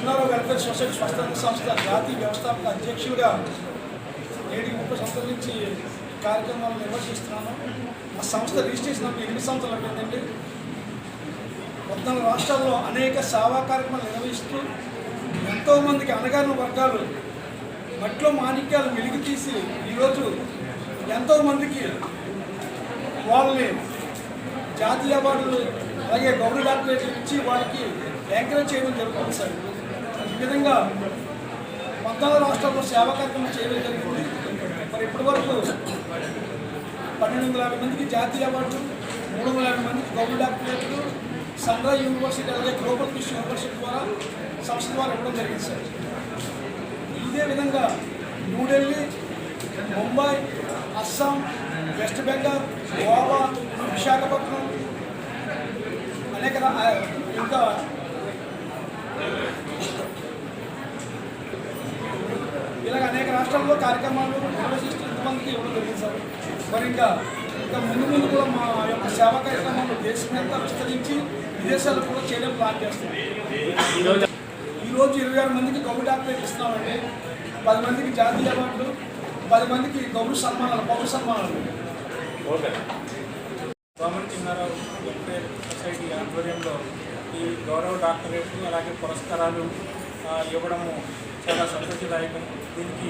Chinnarao welfare society స్వస్థత సంస్థ జాతీయ వ్యవస్థాపక అధ్యక్షుడిగా నేటి 30 సంవత్సరాల నుంచి కార్యక్రమాలు నిర్వహిస్తున్నాను. ఆ సంస్థ రిజిస్ట్రేషన్ 8 సంవత్సరాలు అయిందండి. 14 రాష్ట్రాల్లో అనేక సేవా కార్యక్రమాలు నిర్వహిస్తూ ఎంతోమందికి అణగారిన వర్గాలు మట్టిలో మాణిక్యాలు వెలికి తీసి ఈరోజు ఎంతోమందికి వాళ్ళని జాతీయ అవార్డులు అలాగే గౌరవ డాక్టరేట్ ఇచ్చి వాళ్ళకి ఎంకరేజ్ చేయడం జరుగుతుంది సార్. ఈ విధంగా 14 రాష్ట్రాల్లో సేవా కార్యక్రమం చేయడం జరిగింది. మరి ఇప్పటి వరకు 1250 మందికి జాతీయ అవార్డు, 350 మందికి గౌరవ డాక్టరేట్లు సన్రైజ్ యూనివర్సిటీ అలాగే గ్లోబల్ ఫిష్ యూనివర్సిటీ ద్వారా సంస్థ ద్వారా ఇవ్వడం జరిగింది సార్. ఇదే విధంగా న్యూఢిల్లీ, ముంబై, అస్సాం, వెస్ట్ బెంగాల్, గోవా, విశాఖపట్నం అనేక ఇంకా ఇలాగ అనేక రాష్ట్రాల్లో కార్యక్రమాలు నిర్వహిస్తూ ఇంతమందికి ఇవ్వడం జరిగింది సార్. మరి ఇంకా ముందు కూడా మా యొక్క సేవా కార్యక్రమాలు దేశమంతా విస్తరించి విదేశాలు కూడా చేయడం ప్లాన్ చేస్తాం. ఈరోజు 26 మందికి గౌరవ డాక్టరేట్ ఇస్తున్నామండి. 10 మందికి జాతీయ అవార్డులు, 10 మందికి గౌరవ సన్మానాలు, పౌర సన్మానాలు. సోమన్ చిన్నారావు వెల్ఫేర్ సొసైటీ ఆధ్వర్యంలో ఈ గౌరవ డాక్టరేట్లు అలాగే పురస్కారాలు ఇవ్వడము చాలా సంతోషదాయకం. దీనికి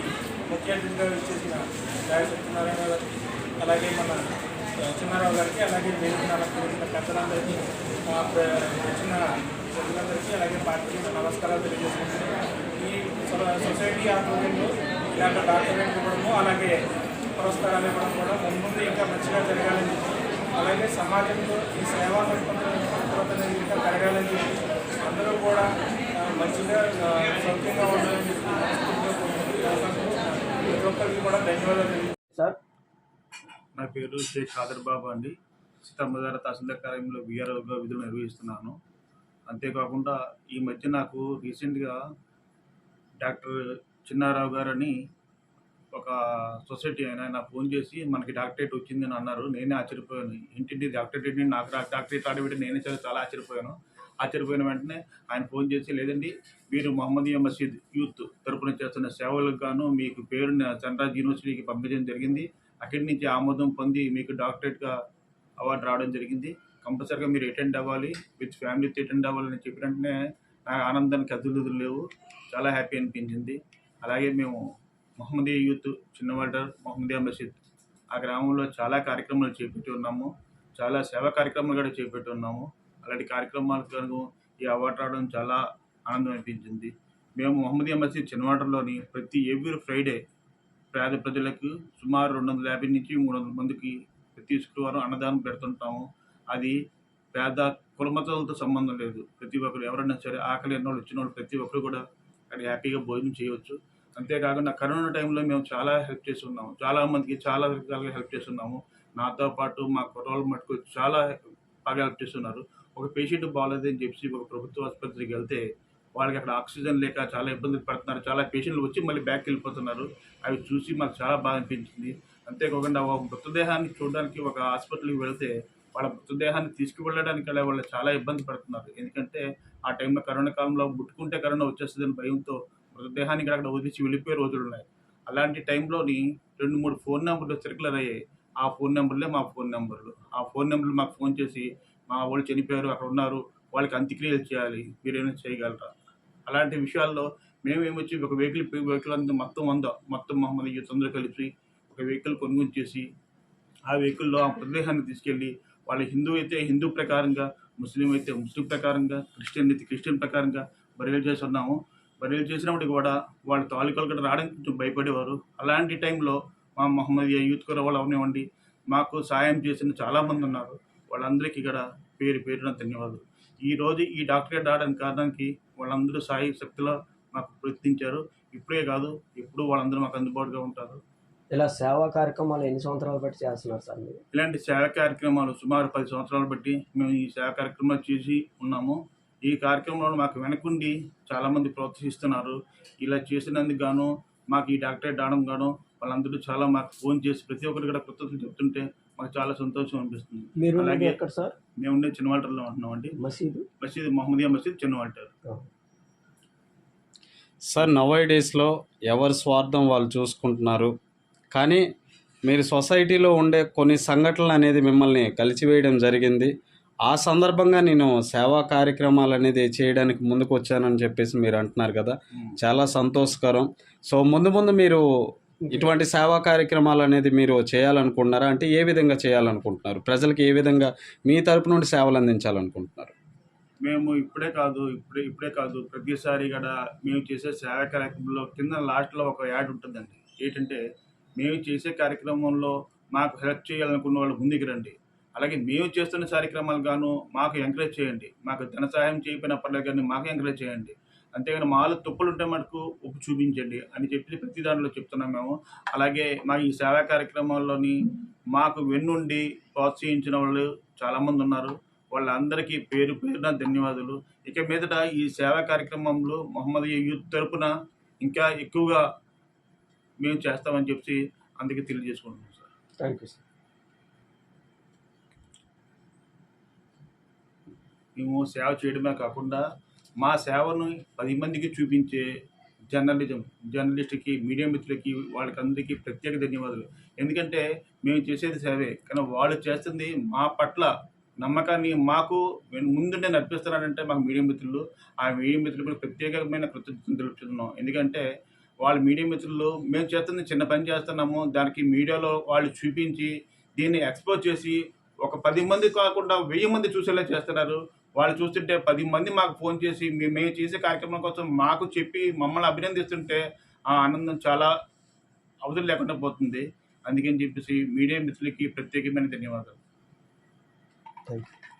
ముఖ్య అతిథిగా ఇచ్చేసిన గాయ సత్యనారాయణ గారికి, అలాగే మన చిన్నారావు గారికి, అలాగే వేదికను అలంకరించిన పెద్దలందరికీ, వచ్చిన ప్రజలందరికీ, అలాగే పార్టీకి నమస్కారాలు తెలియజేస్తున్నాను. ఈ సొసైటీ ఆధ్వర్యంలో ఇలాంటి డాక్టరేట్ ఇవ్వడము అలాగే పురస్కారాలు ఇవ్వడం కూడా ముందు ఇంకా మంచిగా జరగాలని, అలాగే సమాజంలో ఈ సేవా దృక్పథం ఇంకా పెరగాలని చెప్పి అందరూ కూడా మంచిగా సౌఖ్యంగా ఉండాలని చెప్పి ప్రతి ఒక్కరికి కూడా ధన్యవాదాలు సార్. నా పేరు షేక్ ఖాదర్ బాబా అండి. సీతమ్మధార తహసీల్దార్ కార్యాలయంలో వీఆర్ఓగా విధులు నిర్వహిస్తున్నాను. అంతేకాకుండా ఈ మధ్య నాకు రీసెంట్గా డాక్టర్ చిన్నారావు గారని ఒక సొసైటీ ఆయన ఫోన్ చేసి మనకి డాక్టరేట్ వచ్చిందని అన్నారు. నేనే ఆశ్చర్యపోయాను. ఏంటి డాక్టరేట్ ఏంటి, నాకు డాక్టరేట్ ఆడబెట్టి నేనే చాలా ఆశ్చర్యపోయాను. ఆశ్చర్యపోయిన వెంటనే ఆయన ఫోన్ చేసి, లేదండి మీరు మొహమ్మదీయ మసీద్ యూత్ తరపున చేస్తున్న సేవలకు గాను మీకు పేరు సన్రైజ్ యూనివర్సిటీకి పంపించడం జరిగింది. అక్కడి నుంచి ఆమోదం పొంది మీకు డాక్టరేట్గా అవార్డు రావడం జరిగింది. కంపల్సరీగా మీరు అటెండ్ అవ్వాలి, విత్ ఫ్యామిలీతో అటెండ్ అవ్వాలని చెప్పిన వెంటనే నా ఆనందానికి అద్దులు లేవు. చాలా హ్యాపీ అనిపించింది. అలాగే మేము మొహమ్మదీయ యూత్ చిన్నవాడర్ మొహమ్మదీయ మసీద్ ఆ గ్రామంలో చాలా కార్యక్రమాలు చేపట్టి ఉన్నాము. చాలా సేవా కార్యక్రమాలు కూడా చేపట్టి ఉన్నాము. అలాంటి కార్యక్రమాలకు ఈ అవార్డు రావడం చాలా ఆనందం అనిపించింది. మేము మొహమ్మదీయ మసీద్ చిన్నవాడర్లోని ఎవ్రీ ఫ్రైడే పేద ప్రజలకు సుమారు 250 నుంచి 300 మందికి ప్రతి శుక్రవారం అన్నదానం పెడుతుంటాము. అది పేద కులమతాలతో సంబంధం లేదు. ప్రతి ఒక్కరు ఎవరైనా సరే ఆకలి ఎన్నోళ్ళు వచ్చిన వాళ్ళు ప్రతి ఒక్కరు కూడా అక్కడ హ్యాపీగా భోజనం చేయవచ్చు. అంతేకాకుండా కరోనా టైంలో మేము చాలా హెల్ప్ చేసి ఉన్నాము. చాలామందికి చాలా రకాలుగా హెల్ప్ చేస్తున్నాము. నాతో పాటు మా కుర్రోళ్ళు మటుకు చాలా బాగా హెల్ప్ చేస్తున్నారు. ఒక పేషెంట్ బాగాలేదని చెప్పి ఒక ప్రభుత్వ ఆసుపత్రికి వెళ్తే వాళ్ళకి అక్కడ ఆక్సిజన్ లేక చాలా ఇబ్బందులు పడుతున్నారు. చాలా పేషెంట్లు వచ్చి మళ్ళీ బ్యాక్ వెళ్ళిపోతున్నారు. అవి చూసి మాకు చాలా బాగా అనిపించింది. అంతేకాకుండా ఒక మృతదేహాన్ని చూడడానికి ఒక హాస్పిటల్కి వెళ్తే వాళ్ళ మృతదేహాన్ని తీసుకువెళ్ళడానికి అలా వాళ్ళు చాలా ఇబ్బంది పడుతున్నారు. ఎందుకంటే ఆ టైంలో కరోనా కాలంలో ముట్టుకుంటే కరోనా వచ్చేస్తుందని భయంతో మృతదేహానికి అక్కడ వదిలిచి వెళ్ళిపోయే రోజులు ఉన్నాయి. అలాంటి టైంలోని 2-3 ఫోన్ నెంబర్లు సర్క్యులర్ అయ్యాయి. ఆ ఫోన్ నెంబర్లే మా ఫోన్ నెంబర్లు. ఆ ఫోన్ నెంబర్లు మాకు ఫోన్ చేసి, మా వాళ్ళు చనిపోయారు, అక్కడ ఉన్నారు, వాళ్ళకి అంత్యక్రియలు చేయాలి, మీరేమైనా చేయగలరా? అలాంటి విషయాల్లో మేమేమొచ్చి ఒక వెహికల్ అంతా మొత్తం మొహమ్మద్ యూత్ అందరూ కలిసి ఒక వెహికల్ కొనుగోలు చేసి ఆ వెహికల్లో ఆ మృతదేహాన్ని తీసుకెళ్ళి వాళ్ళ హిందూ అయితే హిందూ ప్రకారంగా, ముస్లిం అయితే ముస్లిం ప్రకారంగా, క్రిస్టియన్ అయితే క్రిస్టియన్ ప్రకారంగా బరియల్ చేస్తున్నాము. బరియల్ చేసినప్పటికి కూడా వాళ్ళ తాలూకాలు కూడా రావడానికి కొంచెం భయపడేవారు. అలాంటి టైంలో మా మొహమ్మదీయ యూత్ కూడా వాళ్ళు అవనివ్వండి మాకు సాయం చేసిన చాలామంది ఉన్నారు. వాళ్ళందరికీ కూడా పేరున ధన్యవాదాలు. ఈరోజు ఈ డాక్టరేట్ రావడానికి కారణానికి వాళ్ళందరూ సాయి శక్తిలో మాకు ప్రయత్నించారు. ఇప్పుడే కాదు, ఎప్పుడు వాళ్ళందరూ మాకు అందుబాటుగా ఉంటారు. ఇలా సేవా కార్యక్రమాలు ఎన్ని సంవత్సరాలు బట్టి చేస్తున్నారు సార్ మీరు? ఇలాంటి సేవా కార్యక్రమాలు సుమారు 10 సంవత్సరాలు బట్టి మేము ఈ సేవా కార్యక్రమాలు చేసి ఉన్నాము. ఈ కార్యక్రమంలో మాకు వెనకుండి చాలామంది ప్రోత్సహిస్తున్నారు. ఇలా చేసినందుకు గాను మాకు ఈ డాక్టరేట్ రావడం గాను వాళ్ళందరూ చాలా మాకు ఫోన్ చేసి ప్రతి ఒక్కరు కూడా కృతజ్ఞతలు చెప్తుంటే మాకు చాలా సంతోషం అనిపిస్తుంది. అలాగే ఎక్కడ సార్? మేము ఉండే చిన్నవాల్టర్లో ఉంటున్నామండి. మసీద్ మొహమ్మదీయ మసీద్ చిన్నవాల్టర్. సార్ నౌడేస్లో ఎవరి స్వార్థం వాళ్ళు చూసుకుంటున్నారు, కానీ మీరు సొసైటీలో ఉండే కొన్ని సంఘటనలు అనేది మిమ్మల్ని కలిచివేయడం జరిగింది. ఆ సందర్భంగా నేను సేవా కార్యక్రమాలు అనేది చేయడానికి ముందుకు వచ్చానని చెప్పేసి మీరు అంటున్నారు కదా, చాలా సంతోషకరం. సో ముందు మీరు ఇటువంటి సేవా కార్యక్రమాలు అనేది మీరు చేయాలనుకుంటున్నారా? అంటే ఏ విధంగా చేయాలనుకుంటున్నారు? ప్రజలకు ఏ విధంగా మీ తరపు నుండి సేవలు అందించాలనుకుంటున్నారు? మేము ఇప్పుడే కాదు ప్రతిసారి కూడా మేము చేసే సేవా కార్యక్రమంలో కింద లాస్ట్లో ఒక యాడ్ ఉంటుందండి. ఏంటంటే, మేము చేసే కార్యక్రమంలో మాకు హెల్ప్ చేయాలనుకున్న వాళ్ళు ముందుకు రండి, అలాగే మేము చేస్తున్న కార్యక్రమాలు గాను మాకు ఎంకరేజ్ చేయండి, మాకు ధన సహాయం చేయకపోయినా పర్లేదు కానీ మాకు ఎంకరేజ్ చేయండి, అంతేగాని మాలో తప్పులు ఉంటే మటుకు ఒప్పు చూపించండి అని చెప్పి ప్రతి దాంట్లో చెప్తున్నాం మేము. అలాగే మా ఈ సేవా కార్యక్రమాల్లోని మాకు వెన్నుండి ప్రోత్సహించిన వాళ్ళు చాలామంది ఉన్నారు. వాళ్ళందరికీ పేరు పేరున ధన్యవాదాలు. ఇక మీదట ఈ సేవా కార్యక్రమంలో మొహమ్మదీయ యూత్ తరపున ఇంకా ఎక్కువగా మేము చేస్తామని చెప్పి అందుకే తెలియజేసుకుంటున్నాం సార్. Thank you sir. మేము సేవ చేయడమే కాకుండా మా సేవను 10 మందికి చూపించే జర్నలిస్ట్కి, మీడియా మిత్రులకి, వాళ్ళకందరికీ ప్రత్యేక ధన్యవాదాలు. ఎందుకంటే మేము చేసేది సేవే, కానీ వాళ్ళు చేస్తుంది మా పట్ల నమ్మకాన్ని మాకు ముందుండే నడిపిస్తున్నారంటే మాకు మీడియా మిత్రులు. ఆ మీడియా మిత్రులకు ప్రత్యేకమైన కృతజ్ఞతలు తెలుపుతున్నాం. ఎందుకంటే వాళ్ళ మీడియా మిత్రులు మేము చేస్తుంది చిన్న పని చేస్తున్నాము, దానికి మీడియాలో వాళ్ళు చూపించి దీన్ని ఎక్స్పోజ్ చేసి ఒక 10 మంది కాకుండా 1000 మంది చూసేలా చేస్తున్నారు. వాళ్ళు చూస్తుంటే 10 మంది మాకు ఫోన్ చేసి మేము చేసే కార్యక్రమం కోసం మాకు చెప్పి మమ్మల్ని అభినందిస్తుంటే ఆ ఆనందం చాలా అవధులు లేకుండా పోతుంది. అందుకని చెప్పేసి మీడియా మిత్రులకి ప్రత్యేకమైన ధన్యవాదాలు. Thank you.